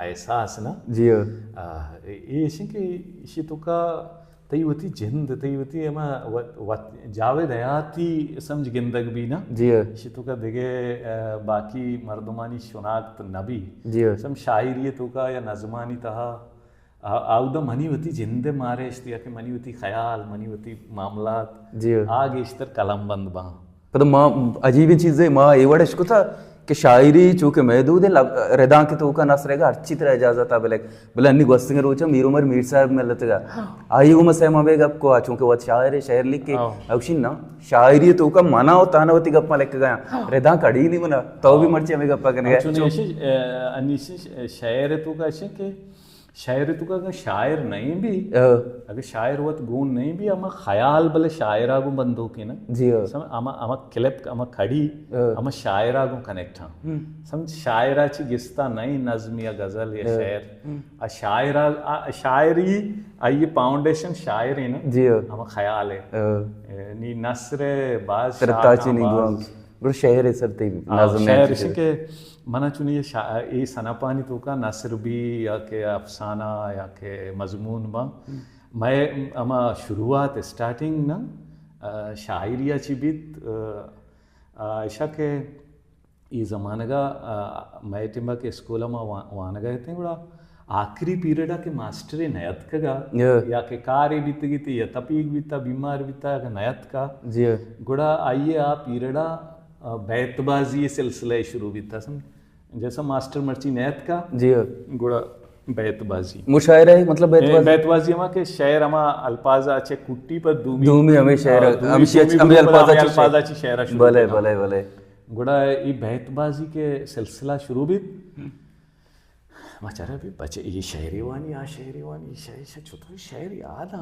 एहसास ना जी ये शिंके इशी तुका तयवती जिंद तयवती एमा जावेद हयाती समझ गिंदग भी ना जी इशी तुका देगे बाकी मर्दमानी शुनाख्त नबी जी सम शायरी तुका या नजमानी तहा आउदा मनीवती जिंदे मारे इश्तिया के मनीवती ख्याल मनीवती मामलात जी आगे इश्तर कलम बंद बा तो माँ अजीब ही चीज़ है माँ ये वर्ड इसको था कि शायरी चूँकि महदूद है रदा के तो का नस रहेगा अच्छी तरह इजाजत आ बोले बोले अन्नी गोस्तिंग रोचा मीर उमर मीर साहब में लतगा आई वो मसैमा बेग आपको आ चूँकि वो शायर है शायर लिख के अवशिन ना शायरी तो का माना होता तानवती गप्पा लेके गया रदा कड़ी नहीं बना तो भी मर्ची हमें गप्पा करने गया अनिशी शायर तो का ऐसे के शायर तो का शायर नहीं भी अगर शायर हुआ तो गुण नहीं भी अमा ख्याल भले शायरा गो बंदो के ना जी समझ अमा क्लिप अमा खड़ी अमा शायरा गो कनेक्ट हाँ समझ शायरा ची गिस्ता नहीं नज्म या गजल या शेर शायरा शायरी ये फाउंडेशन शायर है ना जी अमा ख्याल है नी नस्र बाज सरताची नहीं गुआम बरो शहर है सरते नज्म शहर के मना चुनी ये सनापानी तो का नसर भी या के अफसाना या के मजमून बा मैं अमा शुरुआत स्टार्टिंग ना शायरिया चिबित ऐसा के ये ज़माने का मैं टिम्बा के स्कूल में वान गए थे बड़ा आखिरी पीरियड के मास्टर नयत का या के कार्य बीत गई या तपीक बीता बीमार बीता नयत का जी गुड़ा आइए आप पीरियडा बैतबाजी सिलसिला शुरू भी था समझ जैसा मास्टर मर्ची नैत का जी गुड़ा बैतबाजी मुशायरा है मतलब बैतबाजी हमा के शेर हमा अल्फाज अच्छे कुट्टी पर दूमी हमें शेर हमें अल्फाज अच्छी शेर भले भले भले गुड़ा ये बैतबाजी के सिलसिला शुरू भी मचारा भी बचे ये शायरी वानी ये शायरी याद आ